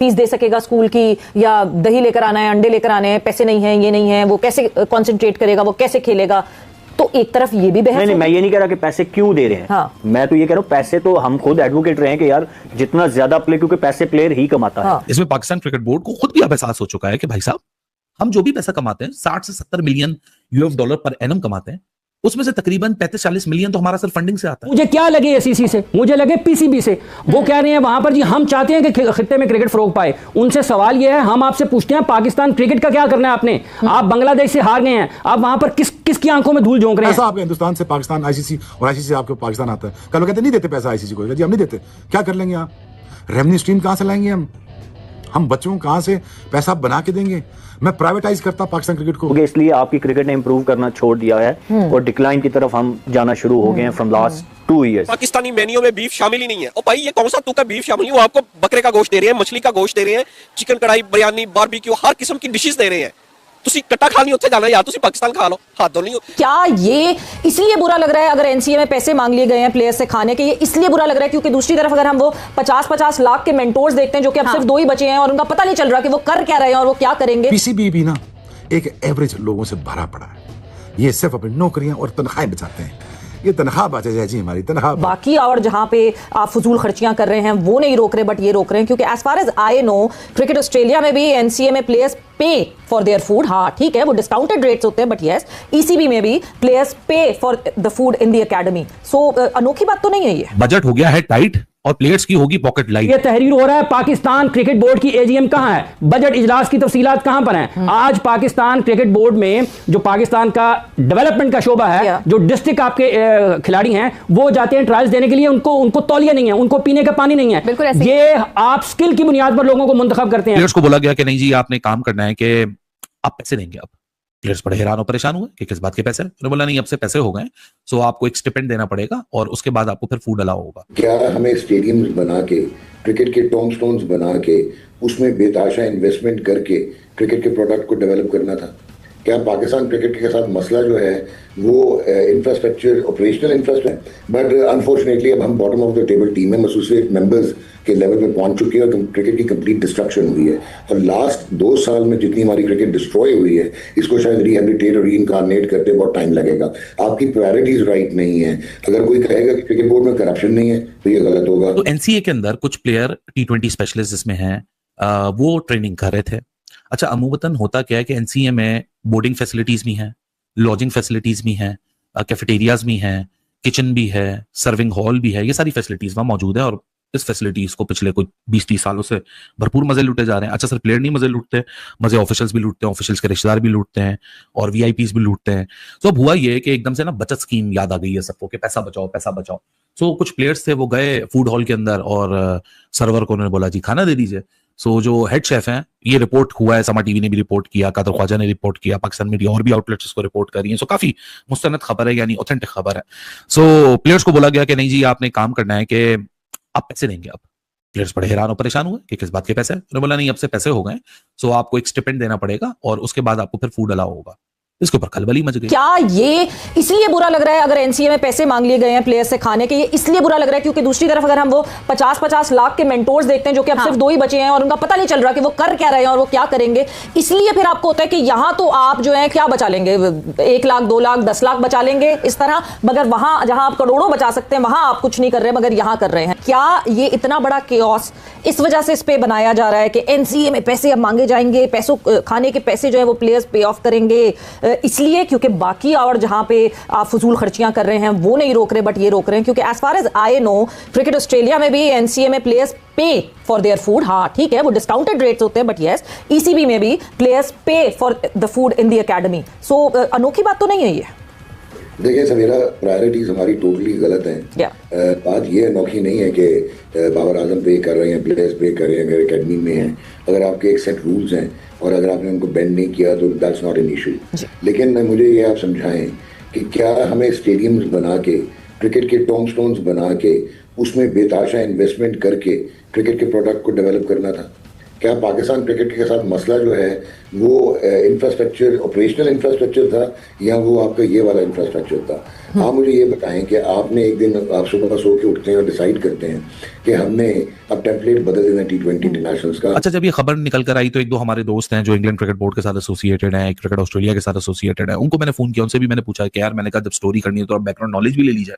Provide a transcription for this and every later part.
Fees दे सकेगा school की, या दही लेकर आना है, अंडे लेकर आने हैं, पैसे नहीं है, ये नहीं है, वो कैसे कंसंट्रेट करेगा, वो कैसे खेलेगा। तो एक तरफ ये भी बहस नहीं, मैं ये नहीं कह रहा कि पैसे क्यों दे रहे हैं। हाँ। मैं तो ये कह रहा हूँ पैसे तो हम खुद एडवोकेट रहे हैं कि यार जितना ज्यादा प्ले, क्योंकि पैसे प्लेयर ही कमाता है। इसमें पाकिस्तान क्रिकेट बोर्ड को खुद भी अब एहसास हो चुका है कि भाई साहब हम जो भी पैसा कमाते हैं 60 से 70 million US dollar per annum कमाते हैं, उसमें से तकरीबन 35-40 मिलियन तो हमारा सिर्फ फंडिंग से आता है। मुझे क्या लगे एसीसी से, मुझे लगे पीसीबी से। वो कह रहे हैं वहां पर जी हम चाहते हैं कि खित्ते में क्रिकेट फरोग पाए। उनसे सवाल यह है, हम आपसे पूछते हैं पाकिस्तान क्रिकेट का क्या करना है आपने? आप बांग्लादेश से हार गए हैं, आप वहां पर किसकी आंखों में धूल झोंक रहे हैं? पैसा आपके हिंदुस्तान से पाकिस्तान आईसीसी और आईसीसी आपके पाकिस्तान आता है। कल वो कहते नहीं देते पैसा आईसीसी को, जी हम नहीं देते, क्या कर लेंगे आप? रेवेन्यू स्ट्रीम कहां से लाएंगे हम बच्चों को कहां से पैसा बना के देंगे? मैं प्राइवेटाइज करता पाकिस्तान क्रिकेट को। इसलिए आपकी क्रिकेट ने इंप्रूव करना छोड़ दिया है और डिक्लाइन की तरफ हम जाना शुरू हो गए हैं from last 2 years. Pakistani menu में बीफ शामिल ही नहीं है। ओ भाई ये कौन सा तुका बीफ शामिल है? वो आपको बकरे का गोश्त दे रहे हैं, मछली का गोश्त दे रहे हैं, चिकन कढ़ाई, बिरयानी, बारबेक्यू, हर किस्म की डिशेस दे रहे हैं। तुसी कट्टा खानी उत्थे जाना यार, तुसी पाकिस्तान खा लो, हाथ धो लियो। क्या ये इसलिए बुरा लग रहा है अगर एनसीए में पैसे मांग लिए गए हैं प्लेयर्स से खाने के, ये इसलिए बुरा लग रहा है क्योंकि दूसरी तरफ अगर हम वो 50-50 लाख के मेंटोर्स देखते हैं जो कि अब सिर्फ 2 ही बचे हैं और उनका पता नहीं चल रहा कि वो कर क्या रहे हैं और वो क्या करेंगे। पीसीबी भी ना एक एवरेज लोगों से भरा पड़ा है। ये सिर्फ अपनी नौकरियां और तनख्वाहें बचाते हैं। ये तनख्वाह बचा जाए जी, हमारी तनख्वाह। बाकी और जहां पे आप फजूल खर्चियां कर रहे हैं वो नहीं रोक रहे, बट ये रोक रहे हैं क्योंकि as far as I know cricket Australia में भी एनसीए में प्लेयर्स पे फॉर देयर फूड। हाँ ठीक है, वो डिस्काउंटेड रेट्स होते हैं, बट यस ईसीबी में भी प्लेयर्स पे for the food in the academy. So अनोखी बात तो नहीं है ये। बजट हो गया है टाइट और प्लेयर्स की होगी पॉकेट लाइट। ये तहरीर हो रहा है पाकिस्तान क्रिकेट बोर्ड की एजीएम कहां है? बजट इजलास की तफसीलात कहां पर हैं? आज पाकिस्तान क्रिकेट बोर्ड में जो पाकिस्तान का डेवलपमेंट का शोबा है, जो डिस्ट्रिक्ट आपके खिलाड़ी हैं वो जाते हैं ट्रायल्स देने के लिए, उनको तौलिया नहीं है, उनको पीने का पानी नहीं है। ये आप स्किल की बुनियाद पर लोगों को मुंतखब करते हैं। प्लेयर्स को बोला गया कि नहीं जी आपने काम करना है कि आप पैसे देंगे। अब प्लेयर्स बड़े हैरान और परेशान हुए कि किस बात के पैसे। उन्होंने बोला नहीं अब से पैसे हो गए, सो आपको एक स्टिपेंड देना पड़ेगा और उसके बाद आपको फिर फूड अलाउ होगा। क्या हमें स्टेडियम्स बना के, क्रिकेट के टॉम स्टोन्स बना के, उसमें बेताशा इन्वेस्टमेंट करके क्रिकेट के प्रोडक्ट को डेवलप करना था? क्या पाकिस्तान क्रिकेट के साथ मसला जो है वो infrastructure, operational infrastructure, but unfortunately अब हम bottom of the table team में एसोसिएट मेंबर्स के लेवल पे पहुंच चुके हैं और क्रिकेट की कंप्लीट डिस्ट्रक्शन हुई है। और लास्ट 2 साल में जितनी हमारी क्रिकेट डिस्ट्रॉय हुई है, इसको शायद रिहेबिलिटेट और रीइनकार्नेट करते बहुत टाइम लगेगा। आपकी प्रायोरिटीज राइट नहीं है। अगर कोई कहेगा कि क्रिकेट बोर्ड में करप्शन नहीं है तो ये गलत होगा। तो एनसीए के अंदर कुछ प्लेयर T20 स्पेशलिस्ट जिसमें हैं वो ट्रेनिंग कर रहे थे। अच्छा, अमूमतन होता क्या है कि एनसीए में बोर्डिंग फैसिलिटीज भी हैं, लॉजिंग फैसिलिटीज भी हैं, कैफेटेरियाज भी हैं, किचन भी है, सर्विंग हॉल भी है, ये सारी फैसिलिटीज वहां मौजूद है और इस फैसिलिटीज को पिछले कुछ 20-30 सालों से भरपूर मजे लूटे जा रहे हैं। अच्छा, सिर्फ प्लेयर नहीं मजे लूटते, मजे ऑफिशियल्स भी लूटते हैं, ऑफिशियल्स के रिश्तेदार भी लूटते हैं और वीआईपीज भी लूटते हैं। तो अब हुआ ये कि एकदम से ना बचत स्कीम याद आ गई है सबको कि पैसा बचाओ पैसा बचाओ। सो कुछ प्लेयर्स थे वो गए फूड हॉल के अंदर और सर्वर को उन्होंने बोला जी खाना दे दीजिए। सो जो हेड शेफ हैं, ये रिपोर्ट हुआ है, समा टीवी ने भी रिपोर्ट किया, कादर ख्वाजा ने रिपोर्ट किया, पाकिस्तान मीडिया और भी आउटलेट्स इसको रिपोर्ट कर रही हैं। सो काफी मुस्तनद खबर है, यानी ऑथेंटिक खबर है। सो प्लेयर्स को बोला गया कि नहीं जी आपने काम करना है कि आप पैसे देंगे। अब प्लेयर्स बड़े हैरान और परेशान हुए कि किस बात के पैसे। उन्होंने बोला नहीं अब से पैसे हो गए, सो आपको एक स्टिपेंड देना पड़ेगा और उसके बाद आपको फिर फूड अलाउ होगा। इसके ऊपर खलबली मच गई। क्या ये इसलिए बुरा लग रहा है अगर एनसीए में पैसे मांग लिए गए हैं प्लेयर्स से खाने के, ये इसलिए बुरा लग रहा है क्योंकि दूसरी तरफ अगर हम वो 50-50 लाख के मेंटोर्स देखते हैं जो कि अब सिर्फ 2 ही बचे हैं और उनका पता नहीं चल रहा कि वो कर क्या रहे हैं और वो क्या करेंगे, इसलिए फिर आपको होता है कि यहां तो आप जो है क्या बचा लेंगे, 1 लाख 2 लाख 10 लाख बचा लेंगे इस तरह, मगर वहां जहां आप करोड़ों बचा सकते हैं वहां आप कुछ नहीं कर रहे मगर यहां कर रहे हैं। क्या ये इतना बड़ा केओस इस वजह से इस पे बनाया जा रहा है कि एनसीए में पैसे अब मांगे जाएंगे, पैसों खाने के पैसे जो है वो प्लेयर्स पे ऑफ करेंगे, इसलिए क्योंकि बाकी और जहां पे आप फजूल खर्चियां कर रहे हैं वो नहीं रोक रहे, बट ये रोक रहे हैं क्योंकि as far as I know cricket Australia में भी एनसीए में प्लेयर्स पे फॉर देयर फूड। हाँ ठीक है, वो डिस्काउंटेड रेट्स होते हैं, बट यस ईसीबी में भी प्लेयर्स पे for the food in the academy. So अनोखी बात तो नहीं है ये। देखिए समीरा, प्रायोरिटीज हमारी टोटली गलत हैं। बात ये अनोखी नहीं है कि बाबर आजम पे कर रहे हैं, प्लेयर्स पे कर रहे हैं, अगर एकेडमी में हैं, अगर आपके एक सेट रूल्स हैं और अगर आपने उनको बेंड नहीं किया तो दैट्स नॉट एन इशू। लेकिन मुझे ये आप समझाएं कि क्या हमें स्टेडियम्स बना के, क्रिकेट के टॉम स्टोन्स बना के, उसमें बेताशा इन्वेस्टमेंट करके क्रिकेट के प्रोडक्ट को डेवलप करना था? क्या पाकिस्तान क्रिकेट के साथ मसला जो है वो इंफ्रास्ट्रक्चर, ऑपरेशनल इंफ्रास्ट्रक्चर था, या वो आपका ये वाला इंफ्रास्ट्रक्चर था? आप मुझे ये बताएं कि आपने एक दिन, आप सुबह सो के उठते हैं और डिसाइड करते हैं कि हमने अब टेम्पलेट बदल देना T20 इंटरनेशनल्स का। अच्छा, जब ये खबर निकल कर आई तो एक दो हमारे दोस्त हैं जो इंग्लैंड क्रिकेट बोर्ड के साथ एसोसिएटेड हैं, क्रिकेट ऑस्ट्रेलिया के साथ एसोसिएटेड है, उनको मैंने फोन किया, उनसे भी मैंने पूछा कि यार, मैंने कहा जब स्टोरी करनी है तो आप बैकग्राउंड नॉलेज भी ले ली जाए।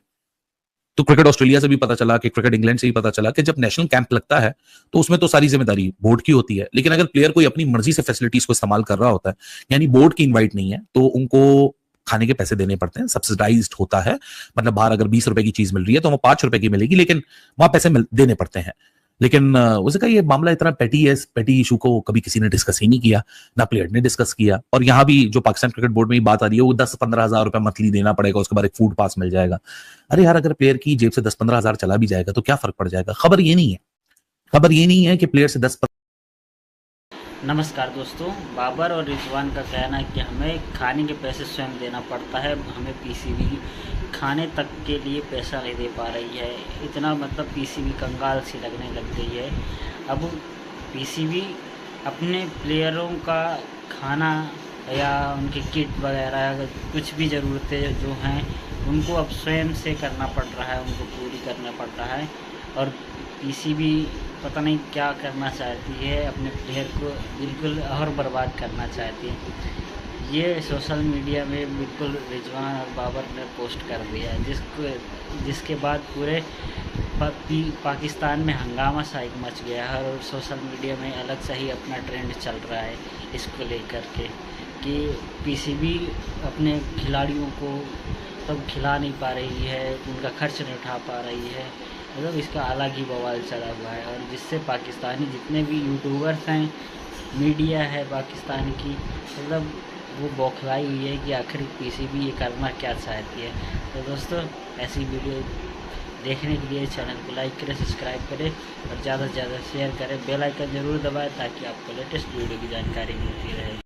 तो क्रिकेट ऑस्ट्रेलिया से भी पता चला कि क्रिकेट इंग्लैंड से भी पता चला कि जब नेशनल कैंप लगता है तो उसमें तो सारी जिम्मेदारी बोर्ड की होती है, लेकिन अगर प्लेयर कोई अपनी मर्जी से फैसिलिटीज को इस्तेमाल कर रहा होता है, यानी बोर्ड की इनवाइट नहीं है, तो उनको खाने के पैसे देने पड़ते हैं, सब्सिडाइज्ड होता है। मतलब बाहर अगर 20 रुपए की चीज मिल रही है तो वो 5 रुपए की मिलेगी, लेकिन वहां पैसे देने पड़ते हैं। लेकिन उसे कहा ये मामला इतना पेटी है, इस पेटी इशू को कभी किसी ने डिस्कस ही नहीं किया, ना प्लेयर ने डिस्कस किया। और यहाँ भी जो पाकिस्तान क्रिकेट बोर्ड में ही बात आ रही है, वो 10-15 हजार रुपए मंथली देना पड़ेगा, उसके बाद एक फूड पास मिल जाएगा। अरे यार, अगर प्लेयर की जेब से 10-15 हजार चला भी जाएगा तो क्या फर्क पड़ जाएगा? खबर ये नहीं है, खबर ये नहीं है कि प्लेयर से 10। नमस्कार दोस्तों, बाबर और रिजवान का कहना है कि हमें खाने के पैसे स्वयं देना पड़ता है, हमें पीसीबी खाने तक के लिए पैसा नहीं दे पा रही है। इतना मतलब पीसीबी कंगाल सी लगने लग गई है। अब पीसीबी अपने प्लेयरों का खाना या उनकी किट वगैरह कुछ भी ज़रूरतें जो हैं उनको अब स्वयं से करना पड़ रहा है, उनको पूरी करना पड़ रहा है। और पीसीबी पता नहीं क्या करना चाहती है, अपने प्लेयर को बिल्कुल और बर्बाद करना चाहती है। ये सोशल मीडिया में बिल्कुल रिजवान और बाबर ने पोस्ट कर दिया है, जिसके बाद पूरे पाकिस्तान में हंगामा सा एक मच गया है। और सोशल मीडिया में अलग सा ही अपना ट्रेंड चल रहा है इसको लेकर के कि पीसीबी अपने खिलाड़ियों को तब खिला नहीं पा रही है, उनका खर्च नहीं उठा पा रही है। मतलब इसका अलग ही बवाल चला हुआ है, और जिससे पाकिस्तानी जितने भी यूट्यूबर्स हैं, मीडिया है पाकिस्तान की, मतलब वो बौखलाई हुई है कि आखिर पीसीबी ये करना क्या चाहती है। तो दोस्तों, ऐसी वीडियो देखने के लिए चैनल को लाइक करें, सब्सक्राइब करें और ज़्यादा से ज़्यादा शेयर करें, बेल आइकन ज़रूर दबाएं ताकि आपको लेटेस्ट वीडियो की जानकारी मिलती रहे।